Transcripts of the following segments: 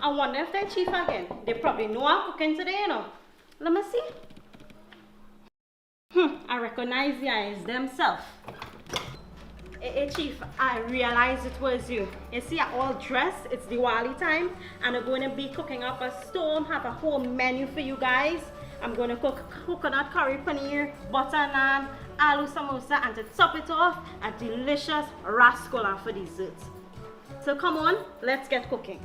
I wonder if they're chief again. They probably know I'm cooking today, you know. Let me see. I recognize the eyes themselves. Hey, Chief, I realized it was you. You see, I'm all dressed. It's Diwali time, and I'm going to be cooking up a storm, have a whole menu for you guys. I'm going to cook coconut curry paneer, butter naan, aloo samosa, and to top it off, a delicious rascola for dessert. So come on, let's get cooking.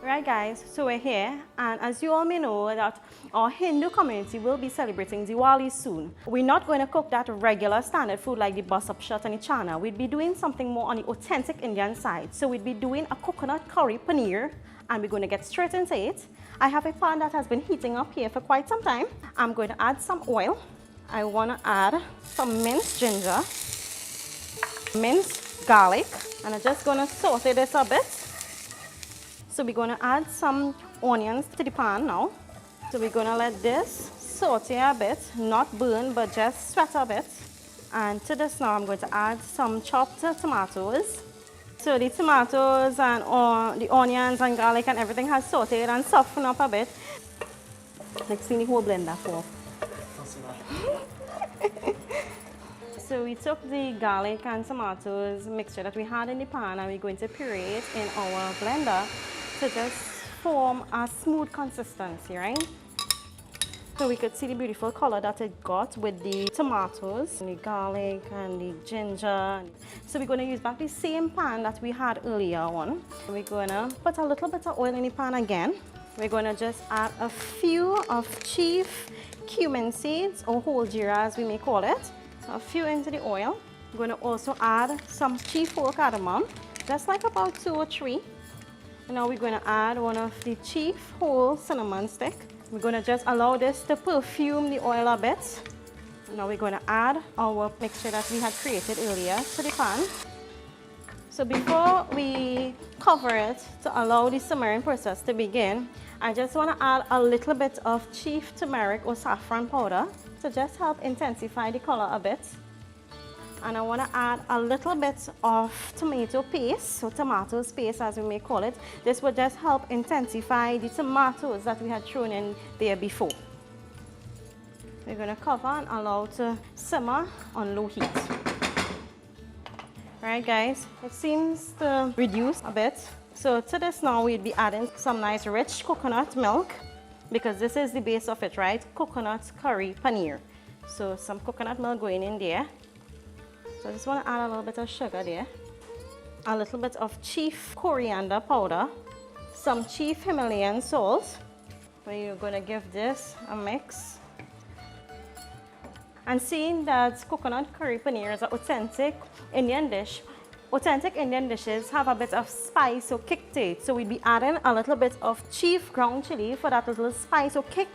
Right guys, so we're here, and as you all may know that our Hindu community will be celebrating Diwali soon. We're not going to cook that regular standard food like the bus up shot and the chana. We'd be doing something more on the authentic Indian side. So we'd be doing a coconut curry paneer, and we're going to get straight into it. I have a pan that has been heating up here for quite some time. I'm going to add some oil. I want to add some minced ginger, minced garlic, and I'm just going to saute this a bit. So we're going to add some onions to the pan now. So we're going to let this saute a bit, not burn, but just sweat a bit. And to this now, I'm going to add some chopped tomatoes. So the tomatoes and the onions and garlic and everything has sauteed and softened up a bit. Let's see the whole blender for. So we took the garlic and tomatoes mixture that we had in the pan, and we're going to puree it in our blender to just form a smooth consistency, right? So we could see the beautiful color that it got with the tomatoes, and the garlic and the ginger. So we're going to use back the same pan that we had earlier on. We're going to put a little bit of oil in the pan again. We're going to just add a few of chief cumin seeds, or whole jeera as we may call it. So a few into the oil. I'm going to also add some chief whole cardamom, just like about 2 or 3. And now we're going to add one of the chief whole cinnamon stick. We're going to just allow this to perfume the oil a bit. And now we're going to add our mixture that we had created earlier to the pan. So before we cover it to allow the simmering process to begin, I just want to add a little bit of chief turmeric or saffron powder to just help intensify the color a bit. And I want to add a little bit of tomato paste, so tomato paste as we may call it. This would just help intensify the tomatoes that we had thrown in there before. We're going to cover and allow to simmer on low heat. Right guys, it seems to reduce a bit. So to this now we'll be adding some nice rich coconut milk, because this is the base of it, right? Coconut curry paneer. So some coconut milk going in there. So I just want to add a little bit of sugar there, a little bit of chief coriander powder, some chief Himalayan salt. We're going to give this a mix. And seeing that coconut curry paneer is an authentic Indian dish, authentic Indian dishes have a bit of spice or kick to it. So we'll be adding a little bit of chief ground chili for that little spice or kick.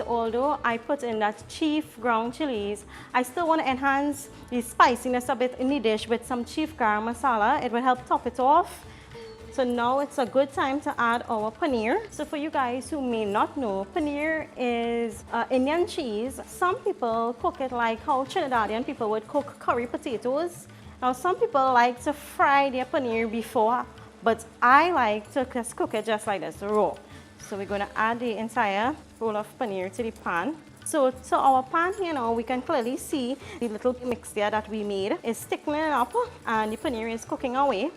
Although I put in that chief ground chilies, I still want to enhance the spiciness a bit in the dish with some chief garam masala. It will help top it off. So now it's a good time to add our paneer. So for you guys who may not know, paneer is Indian cheese. Some people cook it like how Trinidadian people would cook curry potatoes. Now some people like to fry their paneer before, but I like to just cook it just like this, raw. So we're going to add the entire roll of paneer to the pan. So our pan here now, we can clearly see the little mixture that we made is thickening up, and the paneer is cooking away.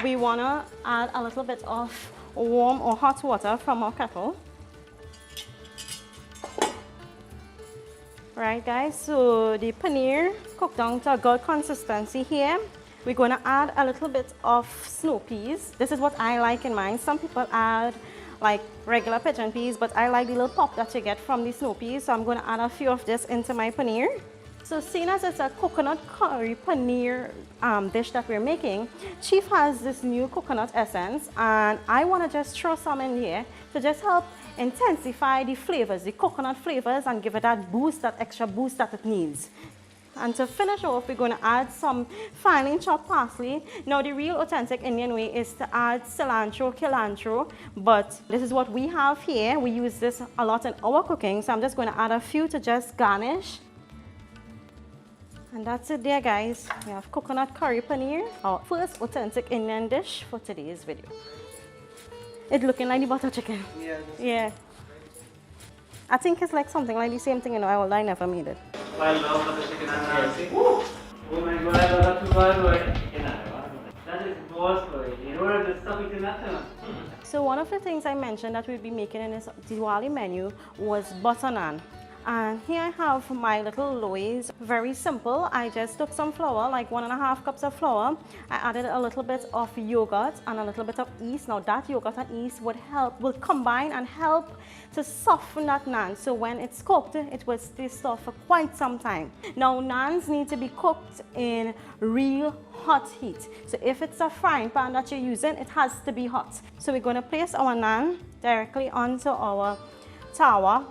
We want to add a little bit of warm or hot water from our kettle. Right guys, so the paneer cooked down to a good consistency here. We're going to add a little bit of snow peas. This is what I like in mine. Some people add like regular pigeon peas, but I like the little pop that you get from the snow peas, so I'm going to add a few of this into my paneer. So seeing as it's a coconut curry paneer dish that we're making, Chief has this new coconut essence, and I want to just throw some in here to just help intensify the flavors, the coconut flavors, and give it that boost, that extra boost that it needs. And to finish off, we're going to add some finely chopped parsley. Now, the real authentic Indian way is to add cilantro, but this is what we have here. We use this a lot in our cooking, so I'm just going to add a few to just garnish. And that's it there, guys. We have coconut curry paneer, our first authentic Indian dish for today's video. It's looking like the butter chicken. Yeah. Yeah. I think it's like something like the same thing, you know, although I never made it. I love butter chicken and naan. Oh my god, I love that too bad. That is boss boy. You don't have to stop eating that too. So one of the things I mentioned that we'd be making in this Diwali menu was butter naan. And here I have my little loaves, very simple. I just took some flour, like 1.5 cups of flour. I added a little bit of yogurt and a little bit of yeast. Now that yogurt and yeast will combine and help to soften that naan. So when it's cooked, it will stay soft for quite some time. Now naans need to be cooked in real hot heat. So if it's a frying pan that you're using, it has to be hot. So we're going to place our naan directly onto our tawa.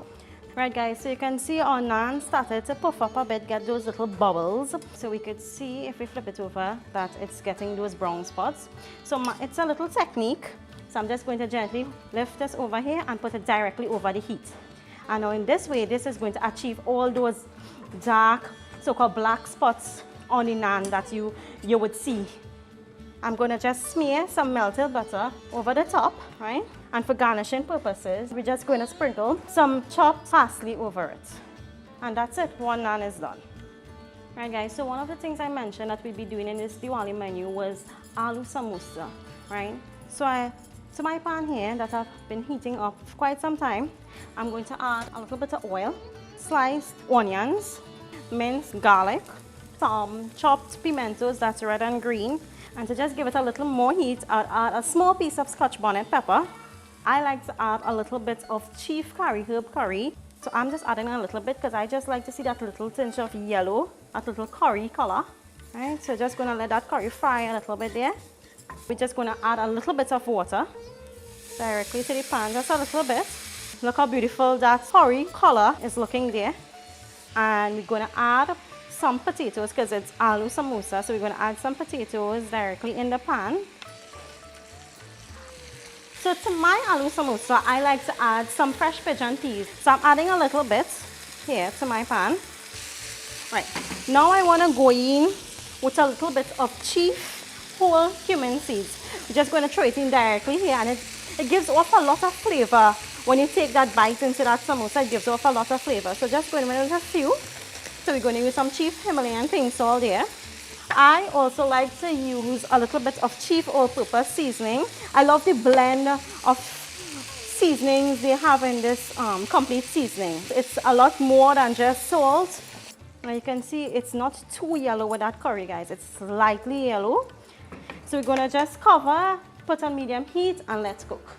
Right guys, so you can see our naan started to puff up a bit, get those little bubbles. So we could see if we flip it over that it's getting those brown spots. So it's a little technique. So I'm just going to gently lift this over here and put it directly over the heat. And now in this way, this is going to achieve all those dark, so-called black spots on the naan that you would see. I'm going to just smear some melted butter over the top, right? And for garnishing purposes, we're just going to sprinkle some chopped parsley over it. And that's it, one naan is done. Right guys, so one of the things I mentioned that we'd be doing in this Diwali menu was aloo samosa, right? So to my pan here that I've been heating up for quite some time, I'm going to add a little bit of oil, sliced onions, minced garlic, some chopped pimentos that's red and green. And to just give it a little more heat, I'll add a small piece of Scotch bonnet pepper. I like to add a little bit of chief curry, herb curry. So I'm just adding a little bit because I just like to see that little tinge of yellow, that little curry color. Right, so just gonna let that curry fry a little bit there. We're just gonna add a little bit of water directly to the pan, just a little bit. Look how beautiful that curry color is looking there. And we're gonna add some potatoes because it's aloo samosa, so we're going to add some potatoes directly in the pan. So to my aloo samosa, I like to add some fresh pigeon peas. So I'm adding a little bit here to my pan. Right, now I want to go in with a little bit of chief whole cumin seeds. We're just going to throw it in directly here, and it gives off a lot of flavor. When you take that bite into that samosa, it gives off a lot of flavor. So just going with a few. So we're going to use some chief Himalayan pink salt there. I also like to use a little bit of chief all-purpose seasoning. I love the blend of seasonings they have in this complete seasoning. It's a lot more than just salt. Now you can see it's not too yellow with that curry, guys. It's slightly yellow. So we're going to just cover, put on medium heat, and let's cook.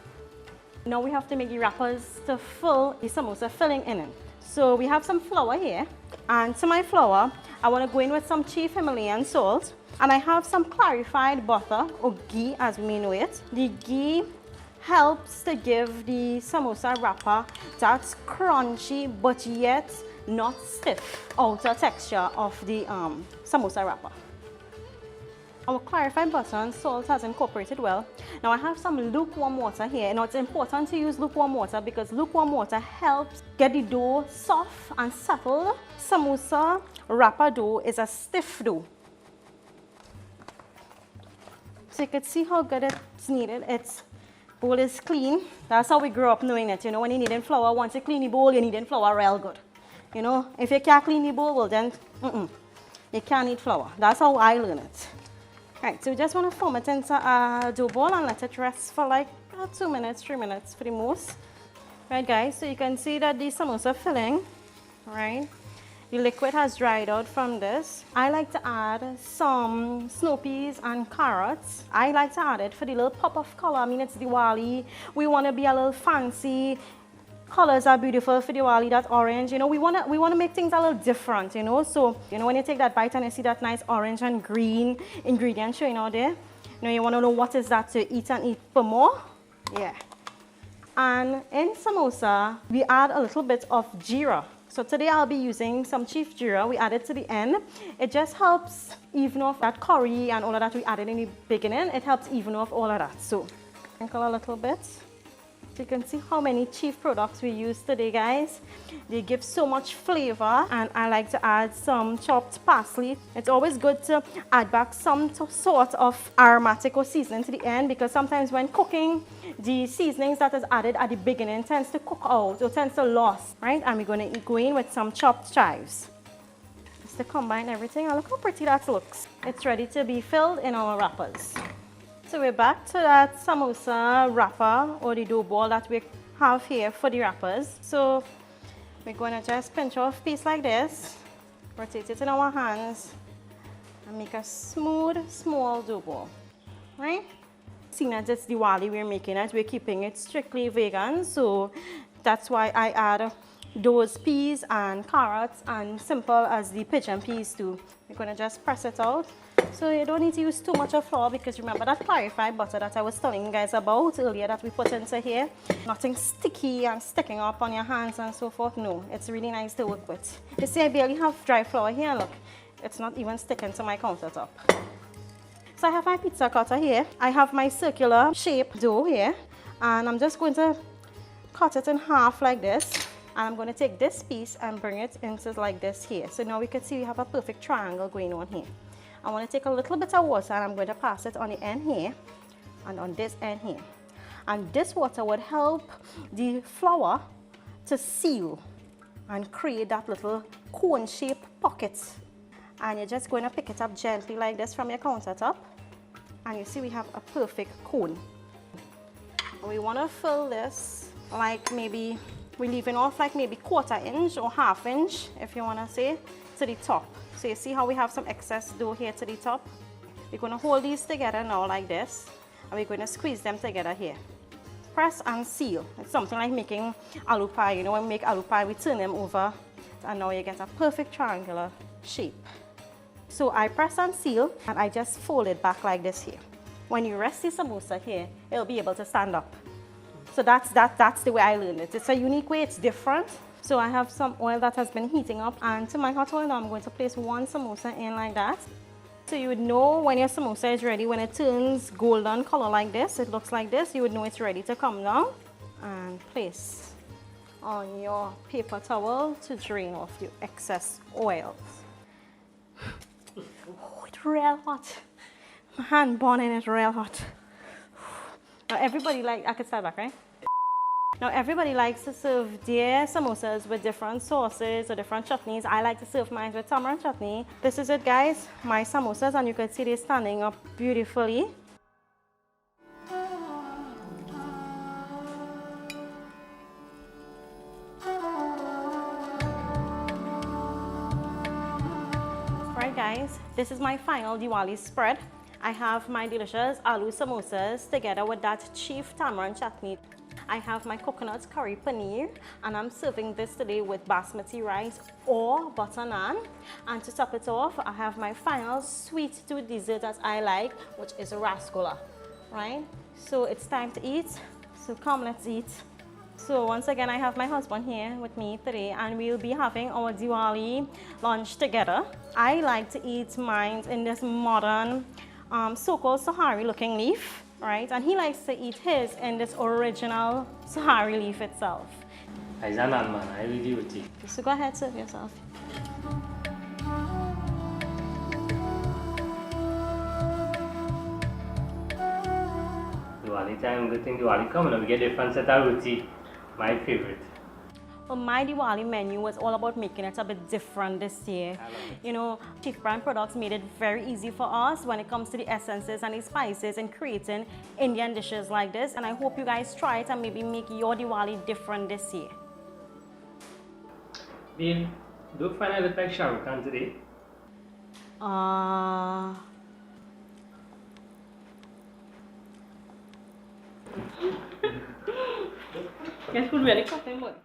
Now we have to make the wrappers to fill the samosa filling in it. So we have some flour here. And to my flour, I want to go in with some chief Himalayan salt. And I have some clarified butter, or ghee as we may know it. The ghee helps to give the samosa wrapper that crunchy but yet not stiff outer texture of the samosa wrapper. Our clarified butter and salt has incorporated well. Now I have some lukewarm water here. Now it's important to use lukewarm water because lukewarm water helps get the dough soft and settled. Samosa wrapper dough is a stiff dough. So you can see how good it's kneaded. Its bowl is clean. That's how we grew up knowing it. You know, when you kneading flour, once you clean the bowl, you're kneading flour real good. You know, if you can't clean the bowl, well then, you can't knead flour. That's how I learned it. Right, so we just want to form it into a dough ball and let it rest for like 2 minutes, 3 minutes for the most. Right guys, so you can see that the samosa filling, right, the liquid has dried out from this. I like to add some snow peas and carrots. I like to add it for the little pop of color. I mean, it's Diwali. We want to be a little fancy. Colors are beautiful for Diwali, that orange, you know, we want to make things a little different, you know. So, you know, when you take that bite and you see that nice orange and green ingredient showing out there, you know, you want to know what is that to eat and eat for more. Yeah. And in samosa, we add a little bit of jeera. So today I'll be using some chief jeera. We add it to the end. It just helps even off that curry and all of that we added in the beginning. It helps even off all of that. So, sprinkle a little bit. You can see how many cheap products we use today, guys. They give so much flavor, and I like to add some chopped parsley. It's always good to add back some sort of aromatic or seasoning to the end, because sometimes when cooking, the seasonings that is added at the beginning tends to cook out or tends to lose, right? And we're going to go in with some chopped chives. Just to combine everything, and look how pretty that looks. It's ready to be filled in our wrappers. So we're back to that samosa wrapper or the dough ball that we have here for the wrappers. So we're going to just pinch off a piece like this, rotate it in our hands, and make a smooth, small dough ball, right? Seeing as it's Diwali, we're making it, we're keeping it strictly vegan, so that's why I add those peas and carrots, and simple as the pigeon peas too. We're going to just press it out. So you don't need to use too much of flour, because remember that clarified butter that I was telling you guys about earlier that we put into here? Nothing sticky and sticking up on your hands and so forth. No, it's really nice to work with. You see, I barely have dry flour here. Look, it's not even sticking to my countertop. So I have my pizza cutter here. I have my circular shape dough here, and I'm just going to cut it in half like this. And I'm going to take this piece and bring it into like this here. So now we can see we have a perfect triangle going on here. I want to take a little bit of water, and I'm going to pass it on the end here and on this end here. And this water would help the flour to seal and create that little cone-shaped pocket. And you're just going to pick it up gently like this from your countertop. And you see we have a perfect cone. And we want to fill this like maybe, we're leaving off like maybe 1/4 inch or 1/2 inch, if you want to say, to the top. So you see how we have some excess dough here to the top? We're going to hold these together now like this, and we're going to squeeze them together here. Press and seal. It's something like making aloo pie. You know, when we make aloo pie, we turn them over, and now you get a perfect triangular shape. So I press and seal, and I just fold it back like this here. When you rest the samosa here, it'll be able to stand up. So that's the way I learned it. It's a unique way, it's different. So I have some oil that has been heating up, and to my hot oil now I'm going to place one samosa in like that. So you would know when your samosa is ready, when it turns golden color like this, it looks like this, you would know it's ready to come down. And place on your paper towel to drain off the excess oils. Oh, it's real hot. My hand burning is real hot. Now everybody I could start back, right? Now everybody likes to serve their samosas with different sauces or different chutneys. I like to serve mine with tamarind chutney. This is it, guys, my samosas, and you can see they're standing up beautifully. Right, guys, this is my final Diwali spread. I have my delicious aloo samosas together with that cheap tamarind chutney. I have my coconut curry paneer, and I'm serving this today with basmati rice or butter naan. And to top it off, I have my final sweet tooth dessert that I like, which is a rasgulla, right? So it's time to eat. So come, let's eat. So once again, I have my husband here with me today, and we'll be having our Diwali lunch together. I like to eat mine in this modern so-called Sahari looking leaf, right? And he likes to eat his in this original Sahari leaf itself. I Naan, man. I will give it. So go ahead, serve yourself. Diwali time, good thing Diwali coming. We get different set of roti. My favorite. Well, my Diwali menu was all about making it a bit different this year. You know, Chief Brand Products made it very easy for us when it comes to the essences and the spices and creating Indian dishes like this. And I hope you guys try it and maybe make your Diwali different this year. Babe, do you find I look like Shah Rukh Khan today? Yes, good, very good.